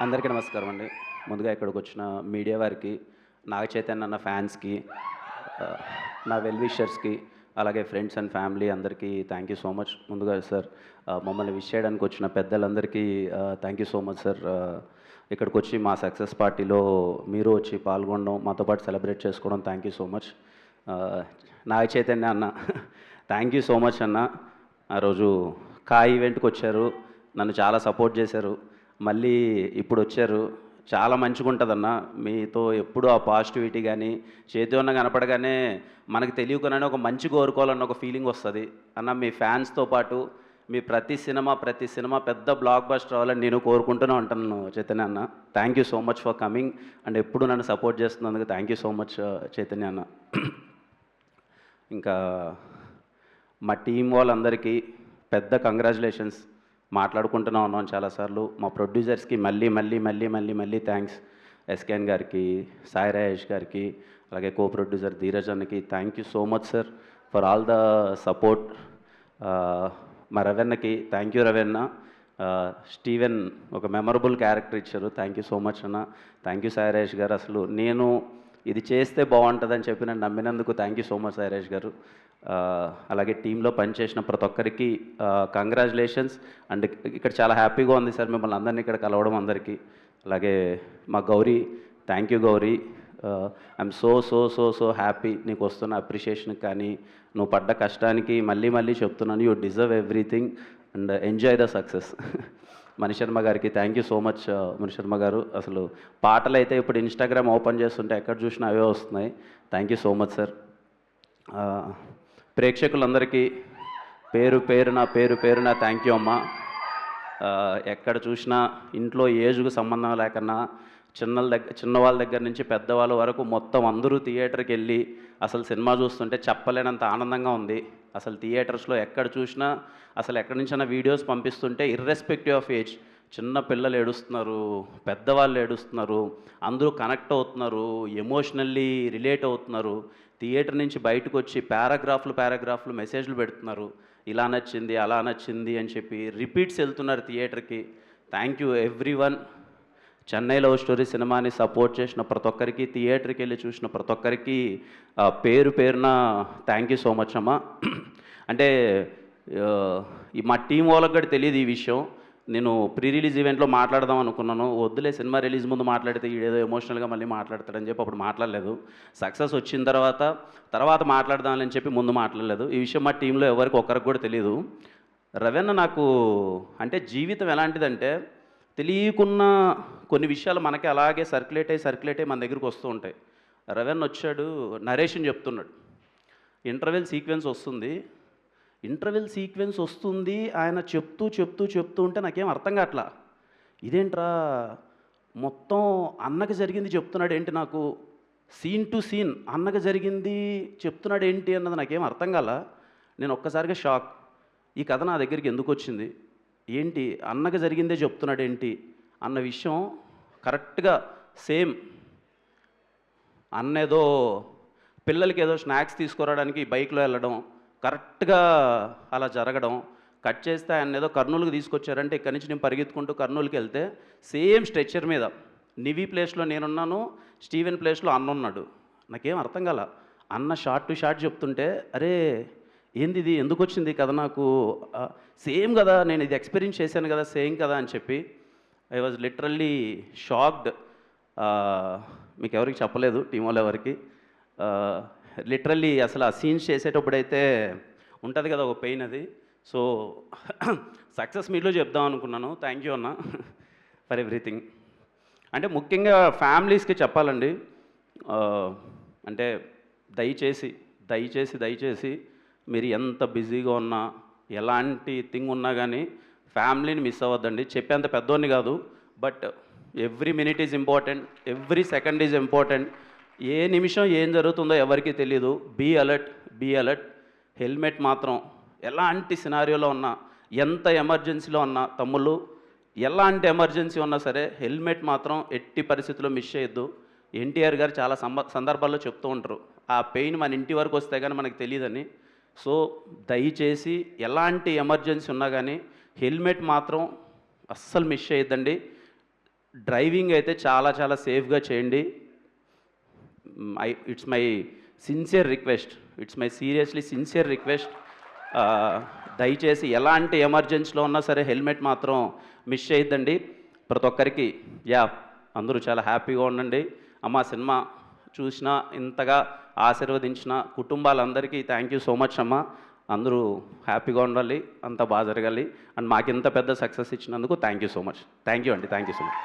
అందరికీ నమస్కారం అండి. ముందుగా ఇక్కడికి వచ్చిన మీడియా వారికి, నాగ చైతన్య అన్న ఫ్యాన్స్కి, నా వెల్ విషర్స్కి, అలాగే ఫ్రెండ్స్ అండ్ ఫ్యామిలీ అందరికీ థ్యాంక్ యూ సో మచ్. ముందుగా సార్ మమ్మల్ని విష్ చేయడానికి వచ్చిన పెద్దలందరికీ thank you so much sir. ఇక్కడికి వచ్చి మా సక్సెస్ పార్టీలో మీరు వచ్చి పాల్గొనడం, మాతో పాటు సెలబ్రేట్ చేసుకోవడం thank you so much. Naga Chaitanya అన్న థ్యాంక్ యూ సో మచ్ అన్న. ఆ రోజు ఈవెంట్కి వచ్చారు, నన్ను చాలా సపోర్ట్ చేశారు, మళ్ళీ ఇప్పుడు వచ్చారు. చాలా మంచిగా ఉంటుందన్న, మీతో ఎప్పుడూ ఆ పాజిటివిటీ కానీ చేతివన్న కనపడగానే మనకు తెలియకునే ఒక మంచి కోరుకోవాలన్న ఒక ఫీలింగ్ వస్తుంది అన్న. మీ ఫ్యాన్స్తో పాటు మీ ప్రతి సినిమా పెద్ద బ్లాక్ బస్టర్ అవ్వాలని నేను కోరుకుంటూనే ఉంటాను చైతన్య అన్న. Thank you so much for coming and ఎప్పుడు నన్ను సపోర్ట్ చేస్తున్నందుకు thank you so much Chaitanya అన్న. ఇంకా మా టీం వాళ్ళందరికీ పెద్ద కంగ్రాచులేషన్స్. మాట్లాడుకుంటూనే ఉన్నాం చాలాసార్లు. మా ప్రొడ్యూసర్స్కి మళ్ళీ థ్యాంక్స్. ఎస్కేఎన్ గారికి, సాయి రాజేష్ గారికి, అలాగే కో ప్రొడ్యూసర్ ధీరజ్ అన్నకి thank you so much sir for all the support. మా రవెన్నకి థ్యాంక్ యూ రవెన్న. స్టీవెన్ ఒక మెమరబుల్ క్యారెక్టర్ ఇచ్చారు, థ్యాంక్ యూ సో మచ్ అన్న. Thank you Sai Rajesh garu. అసలు నేను ఇది చేస్తే బాగుంటుందని చెప్పి నన్ను నమ్మినందుకు thank you so much Sai Rajesh garu. అలాగే టీంలో పనిచేసిన ప్రతి ఒక్కరికి కంగ్రాచులేషన్స్. అండ్ ఇక్కడ చాలా హ్యాపీగా ఉంది సార్ మిమ్మల్ని అందరినీ ఇక్కడ కలవడం అందరికీ. అలాగే మా Gowri, thank you Gowri. I'm so happy నీకు వస్తున్న అప్రిషియేషన్కి కానీ నువ్వు పడ్డ కష్టానికి మళ్ళీ చెప్తున్నాను, you deserve everything and enjoy the success. మణిశర్మ గారికి thank you so much Mani Sharma garu. అసలు పాటలు అయితే ఇప్పుడు ఇన్స్టాగ్రామ్ ఓపెన్ చేస్తుంటే ఎక్కడ చూసినా అవే వస్తున్నాయి. Thank you so much sir. ప్రేక్షకులందరికీ పేరు పేరున థ్యాంక్ యూ అమ్మ. ఎక్కడ చూసినా ఇంట్లో ఏజ్కు సంబంధం లేకన్నా చిన్నవాళ్ళ దగ్గర నుంచి పెద్దవాళ్ళ వరకు మొత్తం అందరూ థియేటర్కి వెళ్ళి అసలు సినిమా చూస్తుంటే చెప్పలేనంత ఆనందంగా ఉంది. అసలు థియేటర్స్లో ఎక్కడ చూసినా అసలు ఎక్కడి నుంచైనా వీడియోస్ పంపిస్తుంటే ఇర్రెస్పెక్టివ్ ఆఫ్ ఏజ్ చిన్న పిల్లలు ఏడుస్తున్నారు, పెద్దవాళ్ళు ఏడుస్తున్నారు, అందరూ కనెక్ట్ అవుతున్నారు, ఎమోషనల్లీ రిలేట్ అవుతున్నారు. థియేటర్ నుంచి బయటకు వచ్చి పారాగ్రాఫ్లు మెసేజ్లు పెడుతున్నారు, ఇలా నచ్చింది అలా నచ్చింది అని చెప్పి రిపీట్స్ వెళ్తున్నారు థియేటర్కి. Thank you everyone. Chennai love story సినిమాని సపోర్ట్ చేసిన ప్రతి ఒక్కరికి, థియేటర్కి వెళ్ళి చూసిన ప్రతి ఒక్కరికి పేరున థ్యాంక్ యూ సో మచ్ అమ్మ. అంటే మా టీం వాళ్ళకి కూడా తెలియదు ఈ విషయం. నేను ప్రీ రిలీజ్ ఈవెంట్లో మాట్లాడదాం అనుకున్నాను, వద్దులే సినిమా రిలీజ్ ముందు మాట్లాడితే ఏదో ఎమోషనల్గా మళ్ళీ మాట్లాడతాడని చెప్పి అప్పుడు మాట్లాడలేదు. సక్సెస్ వచ్చిన తర్వాత మాట్లాడదామని చెప్పి ముందు మాట్లాడలేదు. ఈ విషయం మా టీంలో ఎవరికి ఒక్కరికి కూడా తెలియదు. రవెన్న నాకు అంటే జీవితం ఎలాంటిదంటే తెలియకున్న కొన్ని విషయాలు మనకి అలాగే సర్క్యులేట్ అయ్యి మన దగ్గరికి వస్తూ ఉంటాయి. రవెన్న వచ్చాడు, నరేషన్ చెప్తున్నాడు, ఇంటర్వెల్ సీక్వెన్స్ వస్తుంది ఆయన చెప్తూ ఉంటే నాకేం అర్థం కావట్లా. ఇదేంట్రా మొత్తం అన్నకి జరిగింది చెప్తున్నాడు ఏంటి, నాకు సీన్ టు సీన్ అన్నకి జరిగింది చెప్తున్నాడు ఏంటి అన్నది నాకేం అర్థం కాల. నేను ఒక్కసారిగా షాక్. ఈ కథ నా దగ్గరికి ఎందుకు వచ్చింది, ఏంటి అన్నకి జరిగిందే చెప్తున్నాడు ఏంటి అన్న విషయం కరెక్ట్గా సేమ్. అన్న ఏదో పిల్లలకి ఏదో స్నాక్స్ తీసుకురావడానికి బైక్లో వెళ్ళడం, కరెక్ట్గా అలా జరగడం, కట్ చేస్తే ఆయన ఏదో కర్నూలుకి తీసుకొచ్చారంటే ఇక్కడి నుంచి నేను పరిగెత్తుకుంటూ కర్నూలుకి వెళ్తే సేమ్ స్ట్రెచ్చర్ మీద నివీ ప్లేస్లో నేనున్నాను, స్టీవెన్ ప్లేస్లో అన్న ఉన్నాడు. నాకేం అర్థం కాల. అన్న షార్ట్ టు షార్ట్ చెప్తుంటే అరే ఏంది ఇది, ఎందుకు వచ్చింది కదా నాకు సేమ్ కదా, నేను ఇది ఎక్స్పీరియన్స్ చేశాను కదా సేమ్ కదా అని చెప్పి ఐ వాజ్ లిటరల్లీ షాక్డ్. మీకు ఎవరికి చెప్పలేదు, టీం వాళ్ళు ఎవరికి. లిటరల్లీ అసలు ఆ సీన్స్ చేసేటప్పుడైతే ఉంటుంది కదా ఒక పెయిన్, అది. సో సక్సెస్ మీట్లో చెప్దాం అనుకున్నాను. థ్యాంక్ యూ అన్న ఫర్ ఎవ్రీథింగ్. అంటే ముఖ్యంగా ఫ్యామిలీస్కి చెప్పాలండి, అంటే దయచేసి మీరు ఎంత బిజీగా ఉన్నా ఎలాంటి థింగ్ ఉన్నా కానీ ఫ్యామిలీని మిస్ అవ్వద్దండి. చెప్పేంత పెద్దోని కాదు, but every minute is important, every second is important. ఏ నిమిషం ఏం జరుగుతుందో ఎవరికీ తెలియదు. Be alert. హెల్మెట్ మాత్రం ఎలాంటి సినారియోలో ఉన్నా, ఎంత ఎమర్జెన్సీలో ఉన్నా, తమ్ముళ్ళు ఎలాంటి ఎమర్జెన్సీ ఉన్నా సరే హెల్మెట్ మాత్రం ఎట్టి పరిస్థితుల్లో మిస్ చేయొద్దు. ఎన్టీఆర్ గారు చాలా సందర్భాల్లో చెప్తూ ఉంటారు, ఆ పెయిన్ మన ఇంటి వరకు వస్తే కానీ మనకు తెలియదని. సో దయచేసి ఎలాంటి ఎమర్జెన్సీ ఉన్నా కానీ హెల్మెట్ మాత్రం అస్సలు మిస్ చేయొద్దండి. డ్రైవింగ్ అయితే చాలా చాలా సేఫ్గా చేయండి. It's my sincere request, it's my seriously sincere request. దయచేసి ఎలాంటి ఎమర్జెన్సీలో ఉన్నా సరే హెల్మెట్ మాత్రం మిస్ చేయొద్దండి. ప్రతి ఒక్కరికి అందరూ చాలా హ్యాపీగా ఉండండి. అమ్మ సినిమా చూసిన ఇంతగా ఆశీర్వదించిన కుటుంబాలందరికీ థ్యాంక్ యూ సో మచ్ అమ్మ. అందరూ హ్యాపీగా ఉండాలి, అంతా బాగా జరగాలి. అండ్ మాకు ఇంత పెద్ద సక్సెస్ ఇచ్చినందుకు thank you so much. Thank you అండి, థ్యాంక్ యూ సో మచ్.